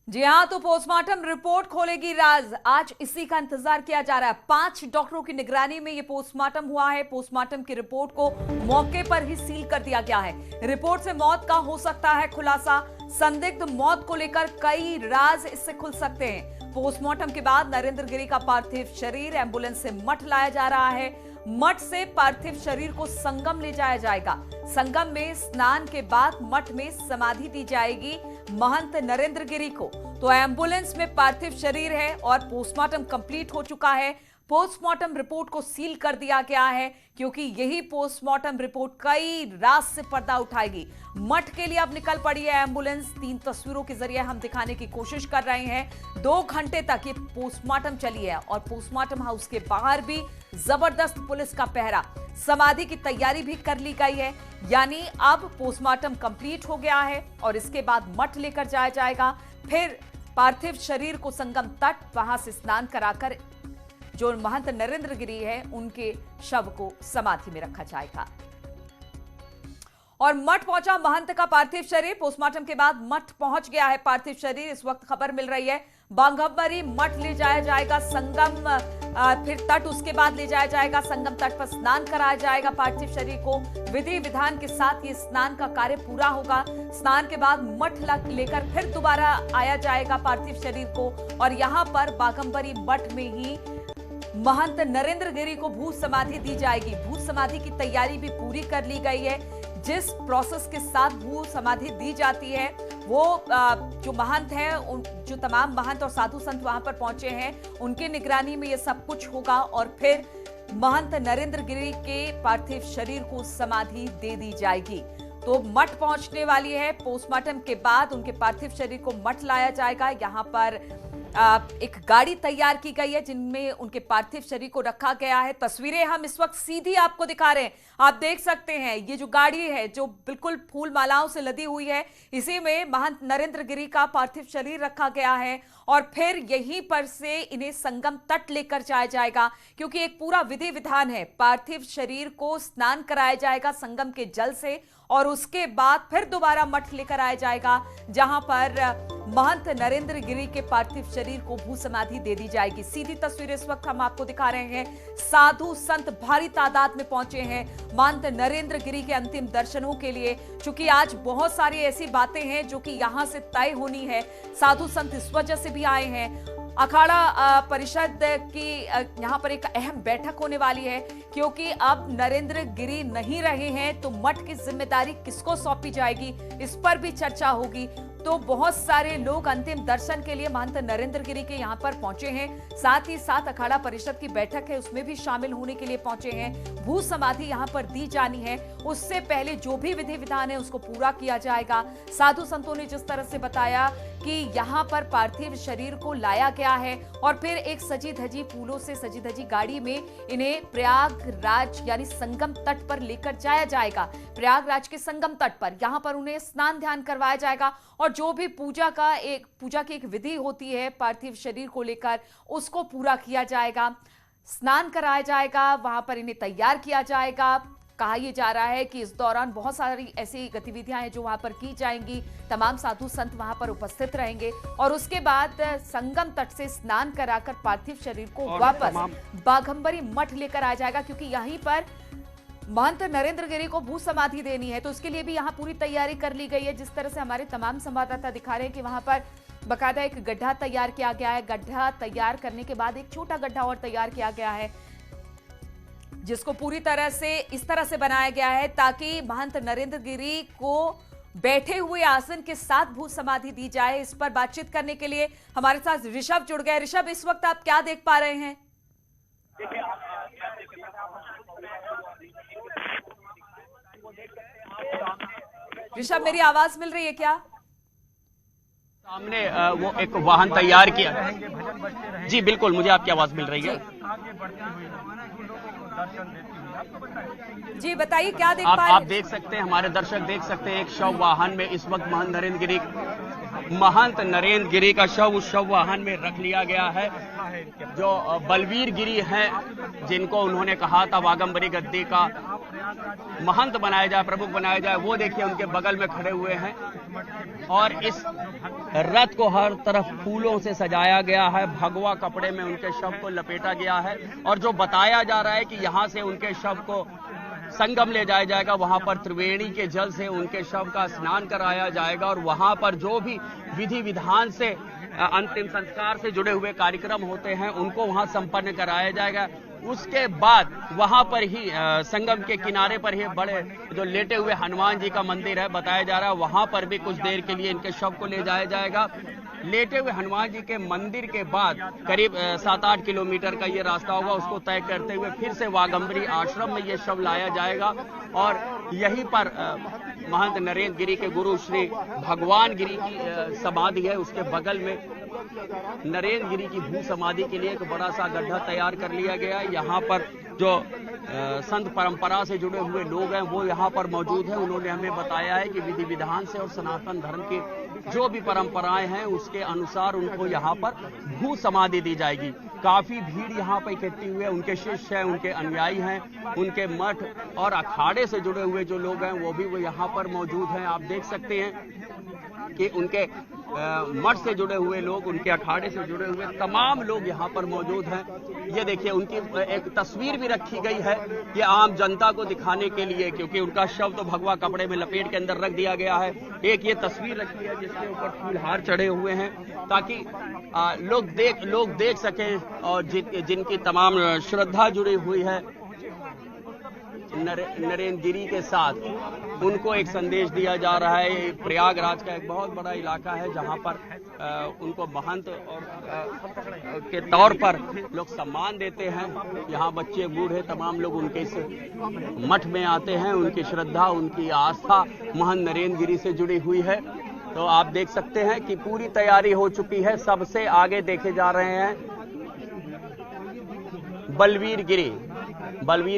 जी हाँ, तो postmortem report खोलेगी राज। आज इसी का इंतजार किया जा रहा है। 5 डॉक्टरों की निगरानी में ये पोस्टमार्टम हुआ है। पोस्टमार्टम की रिपोर्ट को मौके पर ही सील कर दिया गया है। रिपोर्ट से मौत का हो सकता है खुलासा। संदिग्ध मौत को लेकर कई राज इससे खुल सकते हैं। पोस्टमार्टम के बाद नरेंद्र गिरी का पार्थिव शरीर एम्बुलेंस से मठ लाया जा रहा है। मठ से पार्थिव शरीर को संगम ले जाया जाएगा। संगम में स्नान के बाद मठ में समाधि दी जाएगी महंत नरेंद्र गिरी को। तो एम्बुलेंस में पार्थिव शरीर है और पोस्टमार्टम कंप्लीट हो चुका है। पोस्टमार्टम रिपोर्ट को सील कर दिया गया है क्योंकि यही पोस्टमार्टम रिपोर्ट कई राज से पर्दा उठाएगी। मठ के लिए अब निकल पड़ी है एम्बुलेंस। 3 तस्वीरों के जरिए हम दिखाने की कोशिश कर रहे हैं। 2 घंटे तक ये पोस्टमार्टम चली है और पोस्टमार्टम हाउस के बाहर भी जबरदस्त पुलिस का पहरा। समाधि की तैयारी भी कर ली गई है, यानी अब पोस्टमार्टम कंप्लीट हो गया है और इसके बाद मठ लेकर जाया जाएगा। फिर पार्थिव शरीर को संगम तट वहां से स्नान कराकर जो महंत नरेंद्र गिरी है उनके शव को समाधि में रखा जाएगा। और मठ पहुंचा महंत का पार्थिव शरीर। पोस्टमार्टम के बाद मठ पहुंच गया है पार्थिव शरीर। इस वक्त खबर मिल रही है बाघंबरी मठ ले जाया जाएगा। संगम फिर तट, उसके बाद ले जाया जाएगा संगम तट पर स्नान कराया जाएगा पार्थिव शरीर को। विधि विधान के साथ ये स्नान का कार्य पूरा होगा। स्नान के बाद मठ लेकर फिर दोबारा आया जाएगा पार्थिव शरीर को और यहां पर बाघंबरी मठ में ही महंत नरेंद्र गिरी को भू समाधि दी जाएगी। भू समाधि की तैयारी भी पूरी कर ली गई है। जिस प्रोसेस के साथ भू समाधि दी जाती है वो जो महंत हैं, जो तमाम महंत और साधु संत वहां पर पहुंचे हैं, उनकी निगरानी में ये सब कुछ होगा और फिर महंत नरेंद्र गिरी के पार्थिव शरीर को समाधि दे दी जाएगी। तो मठ पहुंचने वाली है। पोस्टमार्टम के बाद उनके पार्थिव शरीर को मठ लाया जाएगा। यहाँ पर एक गाड़ी तैयार की गई है जिनमें उनके पार्थिव शरीर को रखा गया है। तस्वीरें हम इस वक्त सीधी आपको दिखा रहे हैं। आप देख सकते हैं ये जो गाड़ी है जो बिल्कुल फूल मालाओं से लदी हुई है, इसी में महंत नरेंद्र गिरी का पार्थिव शरीर रखा गया है और फिर यहीं पर से इन्हें संगम तट लेकर जाया जाएगा क्योंकि एक पूरा विधि विधान है। पार्थिव शरीर को स्नान कराया जाएगा संगम के जल से और उसके बाद फिर दोबारा मठ लेकर आया जाएगा जहां पर महंत नरेंद्र गिरी के पार्थिव शरीर को भू समाधि दे दी जाएगी। सीधी तस्वीरें इस वक्त हम आपको दिखा रहे हैं। साधु संत भारी तादाद में पहुंचे हैं महंत नरेंद्र गिरी के अंतिम दर्शनों के लिए। चूंकि आज बहुत सारी ऐसी बातें हैं जो कि यहां से तय होनी है, साधु संत इस वजह से भी आए हैं। अखाड़ा परिषद की यहाँ पर एक अहम बैठक होने वाली है क्योंकि अब नरेंद्र गिरी नहीं रहे हैं तो मठ की जिम्मेदारी किसको सौंपी जाएगी, इस पर भी चर्चा होगी। तो बहुत सारे लोग अंतिम दर्शन के लिए महंत नरेंद्र गिरी के यहाँ पर पहुंचे हैं। साथ ही साथ अखाड़ा परिषद की बैठक है उसमें भी शामिल होने के लिए पहुंचे हैं। भू समाधि यहाँ पर दी जानी है, उससे पहले जो भी विधि विधान है उसको पूरा किया जाएगा। साधु संतों ने जिस तरह से बताया कि यहाँ पर पार्थिव शरीर को लाया गया है और फिर एक सजी धजी फूलों से सजी धजी गाड़ी में इन्हें प्रयागराज यानी संगम तट पर लेकर जाया जाएगा। प्रयागराज के संगम तट पर यहाँ पर उन्हें स्नान ध्यान करवाया जाएगा और जो भी पूजा की एक विधि होती है पार्थिव शरीर को लेकर, उसको पूरा किया जाएगा। स्नान कराया जाएगा, वहां पर इन्हें तैयार किया जाएगा। कहा यह जा रहा है कि इस दौरान बहुत सारी ऐसी गतिविधियां हैं जो वहां पर की जाएंगी। तमाम साधु संत वहां पर उपस्थित रहेंगे और उसके बाद संगम तट से स्नान कराकर पार्थिव शरीर को वापस बाघंबरी मठ लेकर आया जाएगा क्योंकि यहीं पर महंत नरेंद्र गिरी को भू समाधि देनी है। तो उसके लिए भी यहाँ पूरी तैयारी कर ली गई है। जिस तरह से हमारे तमाम संवाददाता दिखा रहे हैं कि वहां पर बाकायदा एक गड्ढा तैयार किया गया है। गड्ढा तैयार करने के बाद एक छोटा गड्ढा और तैयार किया गया है जिसको पूरी तरह से इस तरह से बनाया गया है ताकि महंत नरेंद्र गिरी को बैठे हुए आसन के साथ भू समाधि दी जाए। इस पर बातचीत करने के लिए हमारे साथ ऋषभ जुड़ गए। ऋषभ, इस वक्त आप क्या देख पा रहे हैं? ऋषभ, मेरी आवाज मिल रही है क्या? सामने वो एक वाहन तैयार किया। जी बिल्कुल, मुझे आपकी आवाज मिल रही है। जी बताइए, क्या देख पा रहे हैं? आप देख सकते हैं, हमारे दर्शक देख सकते हैं, एक शव वाहन में इस वक्त महंत नरेंद्र गिरी का शव उस शव वाहन में रख लिया गया है। जो बलवीर गिरी हैं जिनको उन्होंने कहा था बाघंबरी गद्दी का महंत बनाया जाए, प्रमुख बनाया जाए, वो देखिए उनके बगल में खड़े हुए हैं। और इस रथ को हर तरफ फूलों से सजाया गया है, भगवा कपड़े में उनके शव को लपेटा गया है और जो बताया जा रहा है कि यहां से उनके शव को संगम ले जाया जाएगा, वहां पर त्रिवेणी के जल से उनके शव का स्नान कराया जाएगा और वहां पर जो भी विधि विधान से अंतिम संस्कार से जुड़े हुए कार्यक्रम होते हैं उनको वहां संपन्न कराया जाएगा। उसके बाद वहां पर ही संगम के किनारे पर ही बड़े जो लेटे हुए हनुमान जी का मंदिर है बताया जा रहा है, वहां पर भी कुछ देर के लिए इनके शव को ले जाया जाएगा। लेटे हुए हनुमान जी के मंदिर के बाद करीब 7-8 किलोमीटर का ये रास्ता होगा, उसको तय करते हुए फिर से वाघम्बरी आश्रम में ये शव लाया जाएगा और यहीं पर महंत नरेंद्र गिरी के गुरु श्री भगवान गिरी की समाधि है, उसके बगल में नरेंद्र गिरी की भू समाधि के लिए एक बड़ा सा गड्ढा तैयार कर लिया गया है। यहाँ पर जो संत परंपरा से जुड़े हुए लोग हैं वो यहाँ पर मौजूद हैं। उन्होंने हमें बताया है कि विधि विधान से और सनातन धर्म की जो भी परंपराएं हैं उसके अनुसार उनको यहाँ पर भू समाधि दी जाएगी। काफी भीड़ यहाँ पर इकट्ठी हुई है, उनके शिष्य हैं, उनके अनुयायी हैं, उनके मठ और अखाड़े से जुड़े हुए जो लोग हैं वो यहाँ पर मौजूद हैं। आप देख सकते हैं कि उनके मठ से जुड़े हुए लोग, उनके अखाड़े से जुड़े हुए तमाम लोग यहाँ पर मौजूद हैं। ये देखिए उनकी एक तस्वीर भी रखी गई है ये आम जनता को दिखाने के लिए, क्योंकि उनका शव तो भगवा कपड़े में लपेट के अंदर रख दिया गया है। एक ये तस्वीर रखी है जिसके ऊपर फूलहार चढ़े हुए हैं ताकि लोग देख सकें और जिनकी तमाम श्रद्धा जुड़ी हुई है नरेंद्र गिरी के साथ, उनको एक संदेश दिया जा रहा है। प्रयागराज का एक बहुत बड़ा इलाका है जहां पर उनको महंत के तौर पर लोग सम्मान देते हैं। यहाँ बच्चे बूढ़े तमाम लोग उनके इस मठ में आते हैं, उनकी श्रद्धा, उनकी आस्था महंत नरेंद्र गिरी से जुड़ी हुई है। तो आप देख सकते हैं कि पूरी तैयारी हो चुकी है। सबसे आगे देखे जा रहे हैं बलवीर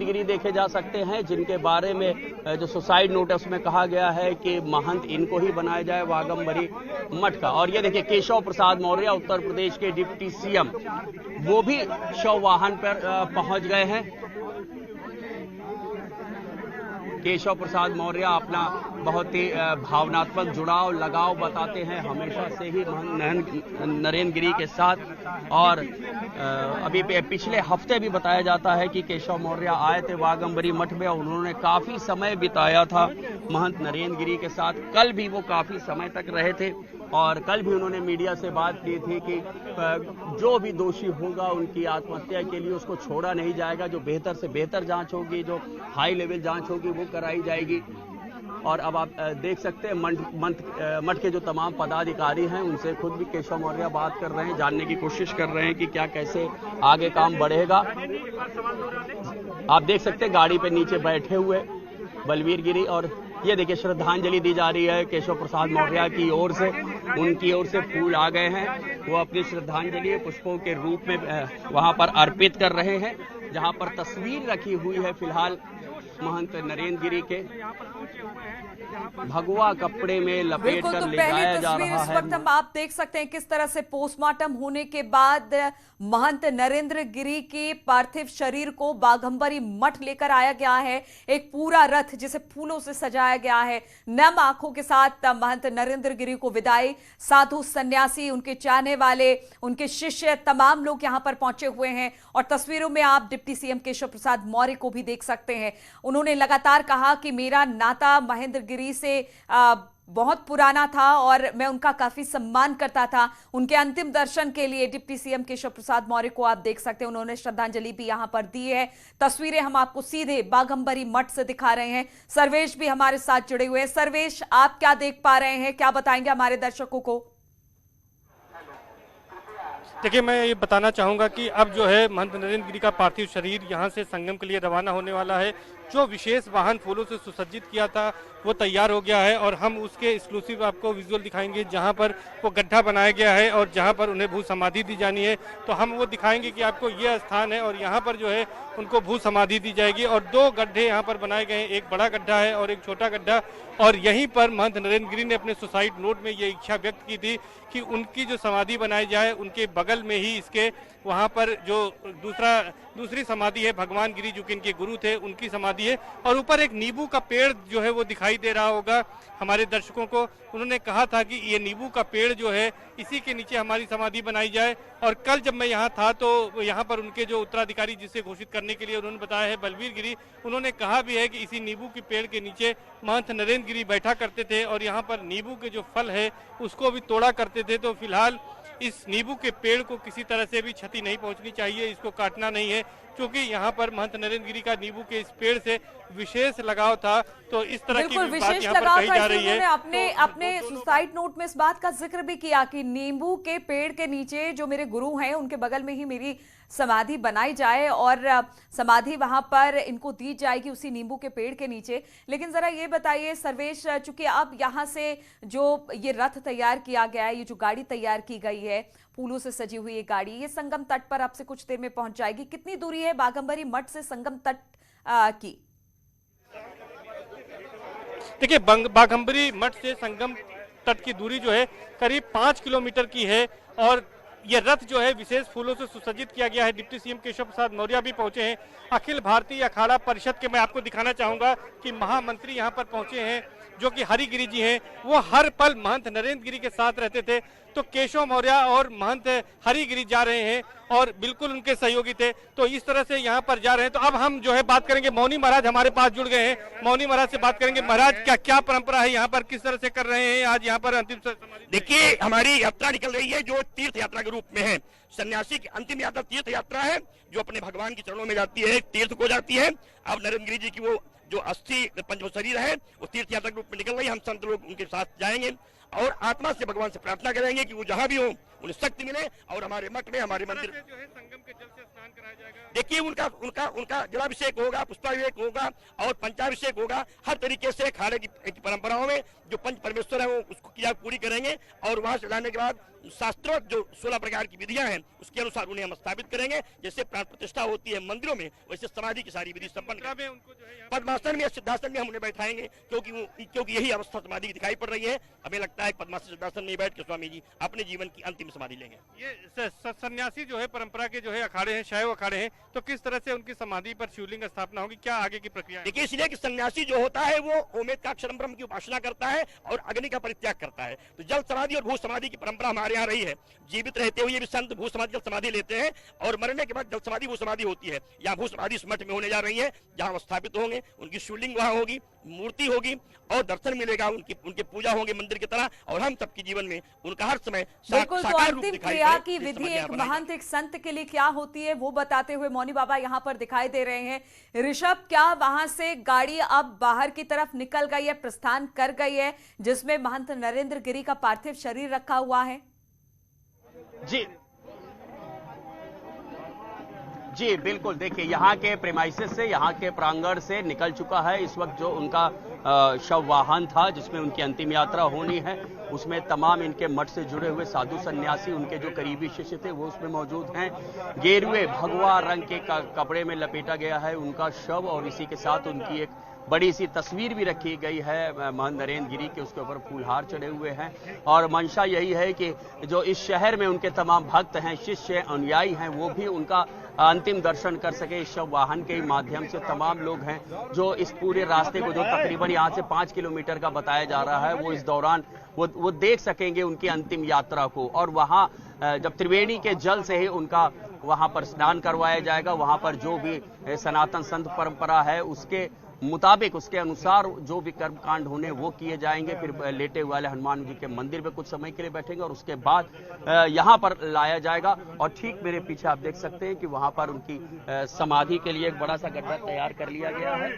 गिरी देखे जा सकते हैं, जिनके बारे में जो सुसाइड नोटिस में कहा गया है कि महंत इनको ही बनाया जाए वाघम्बरी मठ का। और ये देखिए केशव प्रसाद मौर्य उत्तर प्रदेश के डिप्टी सीएम, वो भी शव वाहन पर पहुंच गए हैं। केशव प्रसाद मौर्य अपना बहुत ही भावनात्मक जुड़ाव लगाव बताते हैं हमेशा से ही नरेंद्र गिरी के साथ। और अभी पिछले हफ्ते भी बताया जाता है कि केशव मौर्य आए थे वाघम्बरी मठ में और उन्होंने काफी समय बिताया था महंत नरेंद्र गिरी के साथ। कल भी वो काफी समय तक रहे थे और कल भी उन्होंने मीडिया से बात की थी कि जो भी दोषी होगा उनकी आत्महत्या के लिए उसको छोड़ा नहीं जाएगा। जो बेहतर से बेहतर जांच होगी, जो हाई लेवल जांच होगी वो कराई जाएगी। और अब आप देख सकते हैं मठ के जो तमाम पदाधिकारी हैं उनसे खुद भी केशव मौर्य बात कर रहे हैं, जानने की कोशिश कर रहे हैं कि क्या कैसे आगे काम बढ़ेगा। आप देख सकते हैं गाड़ी पे नीचे बैठे हुए बलवीर गिरी और ये देखिए श्रद्धांजलि दी जा रही है केशव प्रसाद मौर्य की ओर से। उनकी ओर से फूल आ गए हैं, वो अपनी श्रद्धांजलि पुष्पों के रूप में वहां पर अर्पित कर रहे हैं। जहां पर तस्वीर रखी हुई है फिलहाल महंत नरेंद्र गिरी के भगवा कपड़े में लपेट कर ले जाया जा रहा है। इस वक्त हम आप देख सकते हैं किस तरह से पोस्टमार्टम होने के बाद महंत नरेंद्र गिरी के पार्थिव शरीर को बाघम्बरी मठ लेकर आया गया है। एक पूरा रथ जिसे फूलों से सजाया गया है। नम आंखों के साथ महंत नरेंद्र गिरी को विदाई, साधु सन्यासी, उनके चाहने वाले, उनके शिष्य, तमाम लोग यहां पर पहुंचे हुए हैं। और तस्वीरों में आप डिप्टी सीएम केशव प्रसाद मौर्य को भी देख सकते हैं। उन्होंने लगातार कहा कि मेरा नाता महेंद्र गिरी से बहुत पुराना था और मैं उनका काफी सम्मान करता था। उनके अंतिम दर्शन के लिए डिप्टी सीएम केशव प्रसाद मौर्य को आप देख सकते हैं, उन्होंने श्रद्धांजलि भी यहां पर दी है। तस्वीरें हम आपको सीधे बाघम्बरी मठ से दिखा रहे हैं। सर्वेश भी हमारे साथ जुड़े हुए हैं। सर्वेश, आप क्या देख पा रहे हैं, क्या बताएंगे हमारे दर्शकों को? देखिए, मैं ये बताना चाहूँगा कि अब जो है महंत नरेंद्र गिरी का पार्थिव शरीर यहाँ से संगम के लिए रवाना होने वाला है। जो विशेष वाहन फूलों से सुसज्जित किया था वो तैयार हो गया है और हम उसके एक्सक्लूसिव आपको विजुअल दिखाएंगे जहाँ पर वो गड्ढा बनाया गया है और जहाँ पर उन्हें भू समाधि दी जानी है। तो हम वो दिखाएंगे कि आपको यह स्थान है और यहाँ पर जो है उनको भू समाधि दी जाएगी। और दो गड्ढे यहाँ पर बनाए गए हैं, एक बड़ा गड्ढा है और एक छोटा गड्ढा। और यहीं पर महंत नरेंद्र गिरी ने अपने सुसाइड नोट में ये इच्छा व्यक्त की थी कि उनकी जो समाधि बनाई जाए उनके बगल में ही इसके वहाँ पर जो दूसरी समाधि है भगवान गिरी जो कि इनके गुरु थे, उनकी समाधि समाधि है और ऊपर एक नींबू का पेड़ जो है वो दिखाई दे रहा होगा हमारे दर्शकों को। उन्होंने कहा था कि ये नींबू का पेड़ जो है इसी के नीचे हमारी समाधि बनाई जाए। और कल जब मैं यहाँ था तो यहाँ पर उनके जो उत्तराधिकारी जिसे घोषित करने के लिए उन्होंने बताया है बलवीर गिरी, उन्होंने कहा भी है कि इसी नींबू के पेड़ के नीचे महंत नरेंद्र गिरी बैठा करते थे और यहाँ पर नींबू के जो फल है उसको भी तोड़ा करते थे। तो फिलहाल इस नींबू के पेड़ को किसी तरह से भी क्षति नहीं पहुंचनी चाहिए, इसको काटना नहीं है, क्योंकि यहाँ पर महंत नरेंद्र गिरी का नींबू के इस पेड़ से विशेष लगाव था। तो इस तरह की बात यहाँ पर कही जा रही है। अपने सुसाइड नोट में इस बात का जिक्र भी किया कि नींबू के पेड़ के नीचे जो मेरे गुरु हैं उनके बगल में ही मेरी समाधि बनाई जाए और समाधि वहां पर इनको दी जाएगी उसी नींबू के पेड़ के नीचे। लेकिन जरा ये बताइए सर्वेश, चूंकि अब यहाँ से जो ये रथ तैयार किया गया है, ये जो गाड़ी तैयार की गई है, फूलों से सजी हुई ये गाड़ी, ये संगम तट पर अब से कुछ देर में पहुंच जाएगी। कितनी दूरी है बाघंबरी मठ से संगम तट की? देखिए, बाघंबरी मठ से संगम तट की दूरी जो है करीब 5 किलोमीटर की है और ये रथ जो है विशेष फूलों से सुसज्जित किया गया है। डिप्टी सीएम केशव प्रसाद मौर्य भी पहुंचे हैं। अखिल भारतीय अखाड़ा परिषद के मैं आपको दिखाना चाहूंगा कि महामंत्री यहां पर पहुंचे हैं जो कि हरिगिरी जी हैं। वो हर पल महंत नरेंद्र गिरी के साथ रहते थे, तो केशव मौर्य और महंत हरिगिरी जा रहे हैं और बिल्कुल उनके सहयोगी थे, तो इस तरह से यहाँ पर जा रहे हैं। तो अब हम जो है बात करेंगे, मौनी महाराज हमारे पास जुड़ गए हैं, मौनी महाराज से बात करेंगे। महाराज, क्या क्या परंपरा है यहाँ पर, किस तरह से कर रहे हैं आज यहाँ पर अंतिम समाधि? देखिए, हमारी यात्रा निकल रही है जो तीर्थ यात्रा के रूप में है। सन्यासी की अंतिम यात्रा तीर्थ यात्रा है जो अपने भगवान के चरणों में जाती है, तीर्थ को जाती है। अब नरेंद्र गिरी जी की वो जो अस्थि पंच शरीर है वो तीर्थ यात्रा के रूप में निकल रही है। हम संत लोग उनके साथ जाएंगे और आत्मा से भगवान से प्रार्थना करेंगे कि वो जहां भी हो उन्हें शक्ति मिले और हमारे मठ में, हमारे मंदिर जो है संगम के जल से स्नान कराया जाएगा। देखिए, उनका जलाभिषेक होगा, पुष्पाभिषेक होगा और पंचाभिषेक होगा। हर तरीके से अखाड़े की परंपराओं में जो पंच परमेश्वर है वो उसको क्रिया पूरी करेंगे और वहां से लाने के बाद शास्त्रों जो 16 प्रकार की विधियां हैं उसके अनुसार उन्हें हम स्थापित करेंगे। जैसे प्राण प्रतिष्ठा होती है मंदिरों में, वैसे समाधि की सारी विधि संपन्न में उनको जो है पद्मासन में, सिद्धासन में हम उन्हें बैठाएंगे क्योंकि यही अवस्था समाधि की दिखाई पड़ रही है। हमें लगता है पद्मासन सिद्धासन में बैठ के स्वामी जी अपने जीवन की अंतिम समाधि लेंगे। ये सन्यासी जो है परंपरा के जो है अखाड़े हैं, शैव अखाड़े हैं, तो किस तरह से उनकी समाधि पर शिवलिंग स्थापना होगी, क्या आगे की प्रक्रिया है? देखिए, इसलिए कि सन्यासी जो होता है वो ओमेद का अक्षरम ब्रह्म की उपासना करता है और अग्नि का परित्याग करता है। तो जल समाधि और भू समाधि की परंपरा हमारे यहाँ रही है। जीवित रहते हुए भी संत भू समाधि जल समाधि लेते हैं और मरने के बाद जल समाधि भू समाधि होती है। यहाँ भू समाधि इस मठ में होने जा रही है जहाँ वो स्थापित होंगे, उनकी शिवलिंग वहाँ होगी, मूर्ति होगी और दर्शन मिलेगा, उनकी पूजा होंगे मंदिर की तरह और हम सबके जीवन में उनका हर समय बिल्कुल। तो अंतिम क्रिया की विधि एक महंत, एक संत के लिए क्या होती है वो बताते हुए मौनी बाबा यहाँ पर दिखाई दे रहे हैं। ऋषभ, क्या वहां से गाड़ी अब बाहर की तरफ निकल गई है, प्रस्थान कर गई है, जिसमें महंत नरेंद्र गिरी का पार्थिव शरीर रखा हुआ है? जी बिल्कुल। देखिए, यहाँ के प्रेमाइसेस से, यहाँ के प्रांगण से निकल चुका है इस वक्त जो उनका शव वाहन था जिसमें उनकी अंतिम यात्रा होनी है। उसमें तमाम इनके मठ से जुड़े हुए साधु सन्यासी, उनके जो करीबी शिष्य थे वो उसमें मौजूद हैं। गेरुए भगवा रंग के कपड़े में लपेटा गया है उनका शव और इसी के साथ उनकी एक बड़ी सी तस्वीर भी रखी गई है महंत नरेंद्र गिरी के, उसके ऊपर फूलहार चढ़े हुए हैं। और मंशा यही है कि जो इस शहर में उनके तमाम भक्त हैं, शिष्य अनुयायी हैं, वो भी उनका अंतिम दर्शन कर सके। इस शव वाहन के माध्यम से तमाम लोग हैं जो इस पूरे रास्ते को, जो तकरीबन यहाँ से 5 किलोमीटर का बताया जा रहा है, वो इस दौरान वो देख सकेंगे उनकी अंतिम यात्रा को। और वहाँ जब त्रिवेणी के जल से ही उनका वहाँ पर स्नान करवाया जाएगा, वहाँ पर जो भी सनातन संत परंपरा है उसके मुताबिक, उसके अनुसार जो भी कर्मकांड होने वो किए जाएंगे। फिर लेटे वाले हनुमान जी के मंदिर में कुछ समय के लिए बैठेंगे और उसके बाद यहाँ पर लाया जाएगा। और ठीक मेरे पीछे आप देख सकते हैं कि वहाँ पर उनकी समाधि के लिए एक बड़ा सा गड्ढा तैयार कर लिया गया है।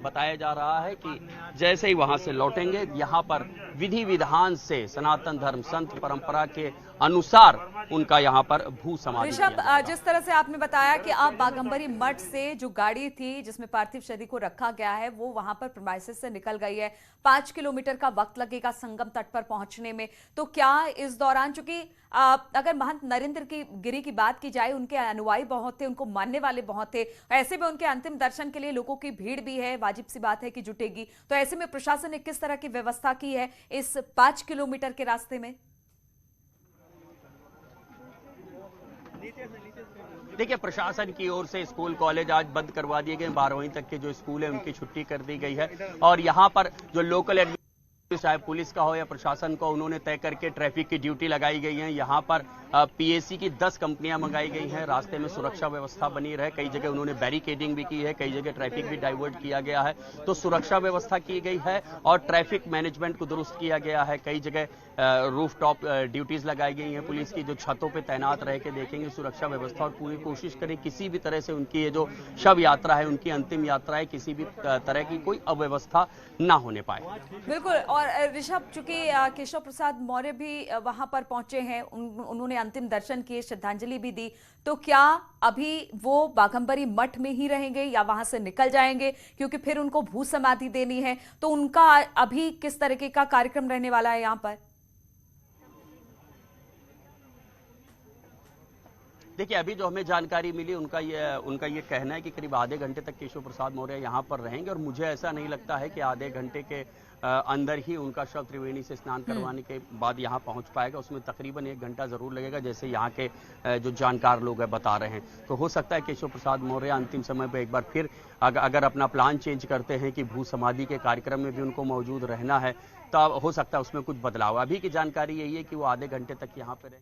बताया जा रहा है कि जैसे ही वहां से लौटेंगे यहाँ पर विधि विधान से सनातन धर्म संत परंपरा के अनुसार उनका यहाँ पर भू समाधि। ऋषभ, जिस तरह से आपने बताया कि आप बाघंबरी मठ से जो गाड़ी थी जिसमें पार्थिव शरीर को रखा गया है वो वहां पर प्रेमाइसेस से निकल गई है, 5 किलोमीटर का वक्त लगेगा संगम तट पर पहुंचने में, तो क्या इस दौरान, चूंकि अगर महंत नरेंद्र गिरी की बात की जाए, उनके अनुयायी बहुत थे, उनको मानने वाले बहुत थे, ऐसे में उनके अंतिम दर्शन के लिए लोगों की भीड़ भी है, वाजिब सी बात है कि जुटेगी, तो ऐसे में प्रशासन ने किस तरह की व्यवस्था की है इस 5 किलोमीटर के रास्ते में? देखिए, प्रशासन की ओर से स्कूल कॉलेज आज बंद करवा दिए गए। 12वीं तक के जो स्कूल है उनकी छुट्टी कर दी गई है और यहाँ पर जो लोकल चाहे पुलिस का हो या प्रशासन का, उन्होंने तय करके ट्रैफिक की ड्यूटी लगाई गई है। यहाँ पर पीएसी की 10 कंपनियां मंगाई गई हैं। रास्ते में सुरक्षा व्यवस्था बनी रहे, कई जगह उन्होंने बैरिकेडिंग भी की है, कई जगह ट्रैफिक भी डाइवर्ट किया गया है। तो सुरक्षा व्यवस्था की गई है और ट्रैफिक मैनेजमेंट को दुरुस्त किया गया है। कई जगह रूफ टॉप ड्यूटीज लगाई गई हैं पुलिस की, जो छतों पर तैनात रह के देखेंगे सुरक्षा व्यवस्था और पूरी कोशिश करें किसी भी तरह से उनकी ये जो शव यात्रा है, उनकी अंतिम यात्रा है, किसी भी तरह की कोई अव्यवस्था ना होने पाए। बिल्कुल। और ऋषभ, चूंकि केशव प्रसाद मौर्य भी वहां पर पहुंचे हैं, उन्होंने अंतिम दर्शन किए, श्रद्धांजलि भी दी, तो क्या अभी वो बाघंबरी मठ में ही रहेंगे या वहां से निकल जाएंगे, क्योंकि फिर उनको भू समाधि देनी है, तो उनका अभी किस तरीके का कार्यक्रम रहने वाला है यहाँ पर? देखिए, अभी जो हमें जानकारी मिली उनका ये कहना है कि करीब आधे घंटे तक केशव प्रसाद मौर्य यहाँ पर रहेंगे और मुझे ऐसा नहीं लगता है कि आधे घंटे के अंदर ही उनका शव त्रिवेणी से स्नान करवाने के बाद यहाँ पहुँच पाएगा। उसमें तकरीबन 1 घंटा जरूर लगेगा, जैसे यहाँ के जो जानकार लोग हैं बता रहे हैं। तो हो सकता है केशव प्रसाद मौर्य अंतिम समय पर एक बार फिर अगर अपना प्लान चेंज करते हैं कि भू समाधि के कार्यक्रम में भी उनको मौजूद रहना है, तो हो सकता है उसमें कुछ बदलाव। अभी की जानकारी यही है कि वो आधे घंटे तक यहाँ पे रहें।